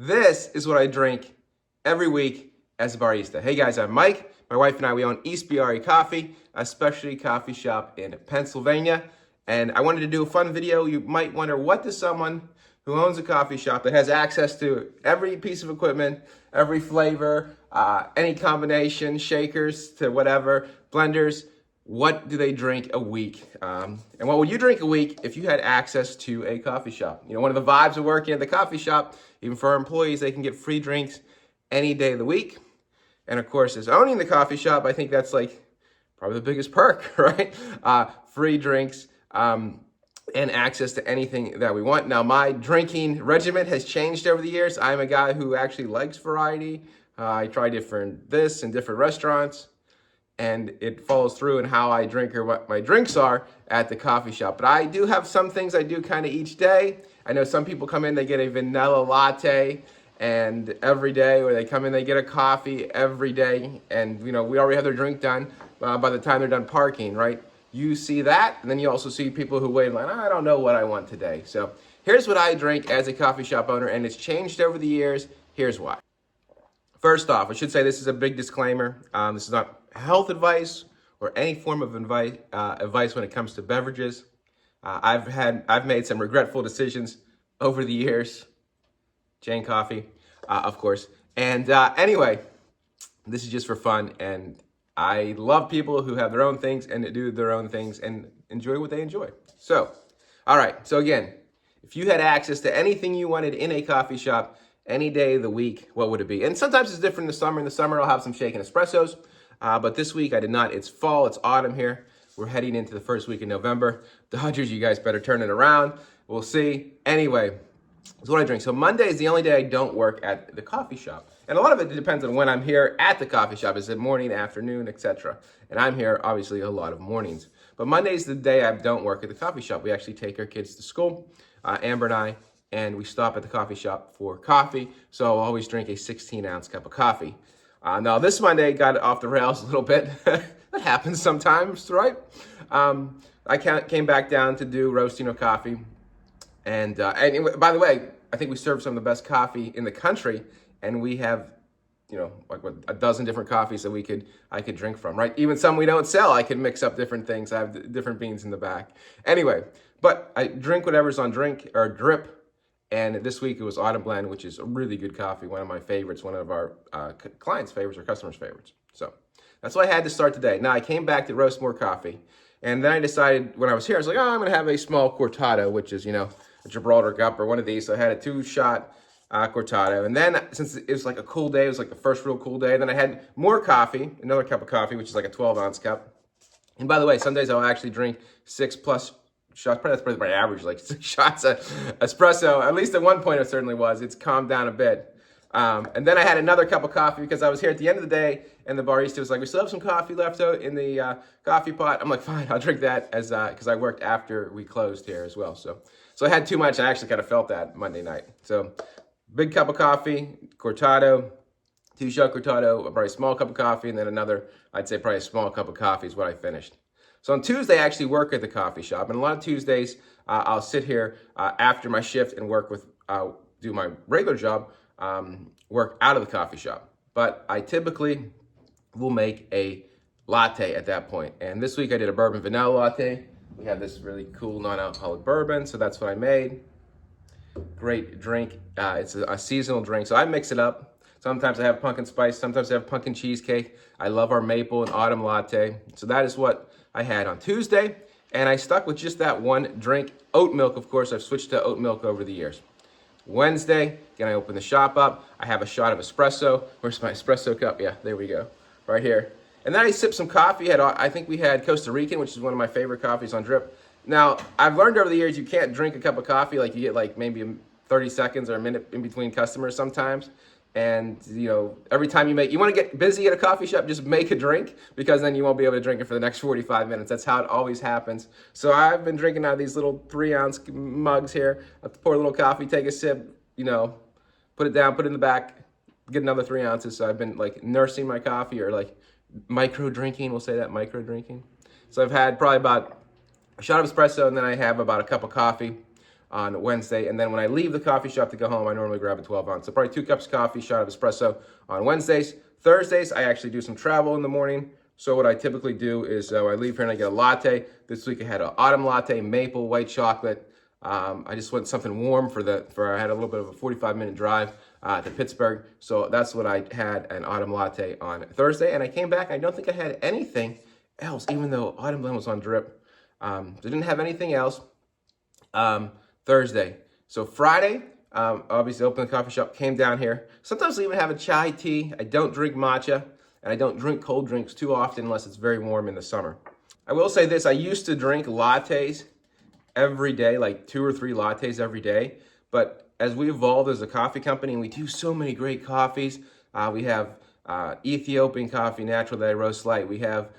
This is what I drink every week as a barista. Hey guys, I'm Mike. My wife and I, we own East BRE Coffee, a specialty coffee shop in Pennsylvania. And I wanted to do a fun video. You might wonder, what does someone who owns a coffee shop that has access to every piece of equipment, every flavor, any combination, shakers to whatever, blenders, what do they drink a week? And what would you drink a week if you had access to a coffee shop? You know, one of the vibes of working at the coffee shop, even for our employees, they can get free drinks any day of the week. And of course, as owning the coffee shop, I think that's like probably the biggest perk, right? Free drinks and access to anything that we want. Now, my drinking regimen has changed over the years. I'm a guy who actually likes variety. I try different this in different restaurants, and it follows through in how I drink or what my drinks are at the coffee shop. But I do have some things I do kind of each day. I know some people come in, they get a vanilla latte and every day, or they come in, they get a coffee every day, and you know, we already have their drink done by the time they're done parking, right? You see that, and then you also see people who wait like, I don't know what I want today. So here's what I drink as a coffee shop owner, and it's changed over the years. Here's why. First off, I should say this is a big disclaimer. This is not health advice or any form of advice when it comes to beverages. I've made some regretful decisions over the years. Jane Coffee, of course. And anyway, this is just for fun, and I love people who have their own things and do their own things and enjoy what they enjoy. So, all right. So again, if you had access to anything you wanted in a coffee shop any day of the week, what would it be? And sometimes it's different in the summer. In the summer, I'll have some shaken espressos. But this week I did not. It's fall, it's autumn here. We're heading into the first week of November. Dodgers, you guys better turn it around. We'll see. Anyway, that's what I drink. So Monday is the only day I don't work at the coffee shop. And a lot of it depends on when I'm here at the coffee shop. Is it morning, afternoon, etc.? And I'm here, obviously, a lot of mornings. But Monday's the day I don't work at the coffee shop. We actually take our kids to school, Amber and I, and we stop at the coffee shop for coffee. So I'll always drink a 16-ounce cup of coffee. Now, this Monday got off the rails a little bit. That happens sometimes, right? I came back down to do roasting of coffee. And by the way, I think we serve some of the best coffee in the country. And we have, you know, like a dozen different coffees that I could drink from, right? Even some we don't sell, I can mix up different things. I have different beans in the back. Anyway, but I drink whatever's on drip. And this week it was Autumn Blend, which is a really good coffee, one of my favorites, one of our clients' favorites or customers' favorites. So that's what I had to start today. Now I came back to roast more coffee. And then I decided when I was here, I was like, oh, I'm going to have a small cortado, which is, you know, a Gibraltar cup or one of these. So I had a 2-shot cortado. And then since it was like a cool day, it was like the first real cool day, then I had more coffee, another cup of coffee, which is like a 12-ounce cup. And by the way, some days I'll actually drink 6+ shots. That's probably my average, like 6 shots of espresso. At least at one point it certainly was. It's calmed down a bit. And then I had another cup of coffee because I was here at the end of the day, and the barista was like, we still have some coffee left out in the coffee pot. I'm like, fine, I'll drink that as because I worked after we closed here as well. So I had too much. I actually kind of felt that Monday night. So big cup of coffee, cortado, 2-shot cortado, a very small cup of coffee, and then another, I'd say probably a small cup of coffee is what I finished. So on Tuesday, I actually work at the coffee shop. And a lot of Tuesdays, I'll sit here after my shift and work with, do my regular job, work out of the coffee shop. But I typically will make a latte at that point. And this week I did a bourbon vanilla latte. We have this really cool non-alcoholic bourbon, so that's what I made. Great drink. It's a seasonal drink, so I mix it up. Sometimes I have pumpkin spice, sometimes I have pumpkin cheesecake. I love our maple and autumn latte. So that is what I had on Tuesday, and I stuck with just that one drink. Oat milk, of course, I've switched to oat milk over the years. Wednesday, again, I open the shop up. I have a shot of espresso. Where's my espresso cup? Yeah, there we go, right here. And then I sip some coffee. I think we had Costa Rican, which is one of my favorite coffees on drip. Now, I've learned over the years you can't drink a cup of coffee, like you get like maybe 30 seconds or a minute in between customers sometimes. And, you know, every time you want to get busy at a coffee shop, just make a drink, because then you won't be able to drink it for the next 45 minutes. That's how it always happens. So I've been drinking out of these little 3-ounce mugs here. I pour a little coffee, take a sip, you know, put it down, put it in the back, get another 3 ounces. So I've been like nursing my coffee, or like micro drinking. We'll say that, micro drinking. So I've had probably about a shot of espresso, and then I have about a cup of coffee. on Wednesday. And then when I leave the coffee shop to go home, I normally grab a 12 ounce. So probably 2 cups of coffee, shot of espresso on Wednesdays. Thursdays, I actually do some travel in the morning. So what I typically do is I leave here and I get a latte. This week I had an autumn latte, maple, white chocolate. I just wanted something warm I had a little bit of a 45-minute drive to Pittsburgh. So that's what I had, an autumn latte on Thursday. And I came back, I don't think I had anything else, even though autumn blend was on drip. Didn't have anything else Thursday. So Friday, obviously opened the coffee shop, came down here. Sometimes I even have a chai tea. I don't drink matcha, and I don't drink cold drinks too often unless it's very warm in the summer. I will say this, I used to drink lattes every day, like 2 or 3 lattes every day. But as we evolved as a coffee company, and we do so many great coffees, we have Ethiopian coffee, natural that I roast light. We have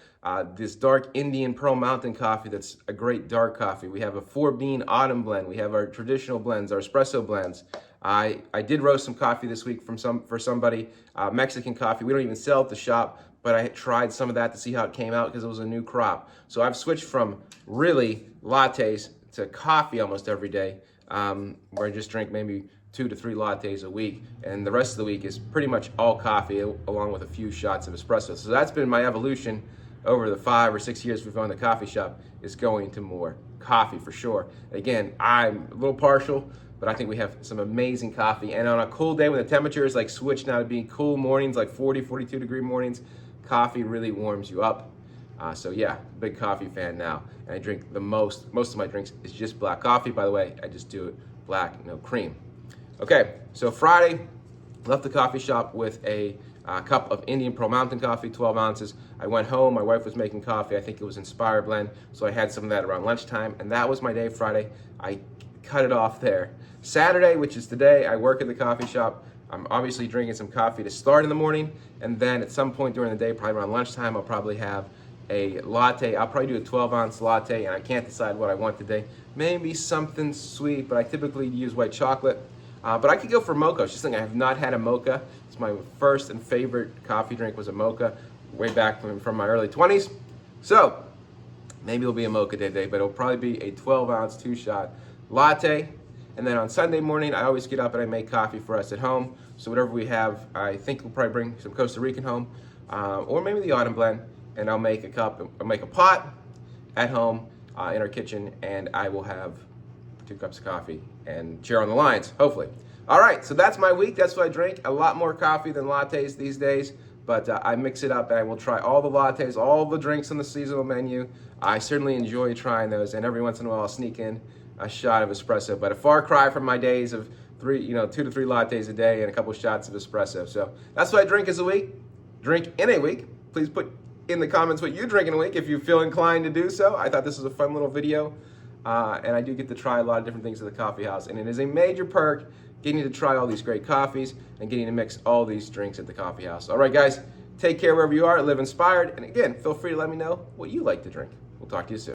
this dark Indian Pearl Mountain coffee that's a great dark coffee. We have a 4-bean autumn blend. We have our traditional blends, our espresso blends. I did roast some coffee this week for somebody, Mexican coffee. We don't even sell at the shop, but I tried some of that to see how it came out because it was a new crop. So I've switched from really lattes to coffee almost every day, where I just drink maybe 2 to 3 lattes a week, and the rest of the week is pretty much all coffee along with a few shots of espresso. So that's been my evolution over the 5 or 6 years we've owned the coffee shop, is going to more coffee for sure. Again, I'm a little partial, but I think we have some amazing coffee. And on a cool day when the temperature is like switched now to being cool mornings, like 40, 42 degree mornings, coffee really warms you up. So yeah, big coffee fan now. And I drink the most of my drinks is just black coffee. By the way, I just do it black, no cream. Okay, so Friday, left the coffee shop with a cup of Indian Pearl Mountain coffee, 12 ounces. I went home, my wife was making coffee. I think it was Inspired Blend, so I had some of that around lunchtime, and that was my day Friday. I cut it off there. Saturday, which is today, I work at the coffee shop. I'm obviously drinking some coffee to start in the morning, and then at some point during the day, probably around lunchtime, I'll probably have a latte. I'll probably do a 12-ounce latte, and I can't decide what I want today. Maybe something sweet, but I typically use white chocolate. But I could go for mocha. It's just something I have not had a mocha. It's my first and favorite coffee drink was a mocha way back from my early 20s. So maybe it'll be a mocha today, but it'll probably be a 12-ounce 2-shot latte. And then on Sunday morning, I always get up and I make coffee for us at home. So whatever we have, I think we'll probably bring some Costa Rican home, or maybe the autumn blend, and I'll make a pot at home in our kitchen, and I will have 2 cups of coffee and cheer on the Lions, hopefully. All right, so that's my week. That's what I drink. A lot more coffee than lattes these days, but I mix it up, and I will try all the lattes, all the drinks on the seasonal menu. I certainly enjoy trying those, and every once in a while I'll sneak in a shot of espresso, but a far cry from my days of 2 to 3 lattes a day and a couple shots of espresso. So that's what I drink in a week. Please put in the comments what you drink in a week if you feel inclined to do so. I thought this was a fun little video. And I do get to try a lot of different things at the coffee house, and it is a major perk getting to try all these great coffees and getting to mix all these drinks at the coffee house. All right, guys, take care wherever you are, live inspired, and again, feel free to let me know what you like to drink. We'll talk to you soon.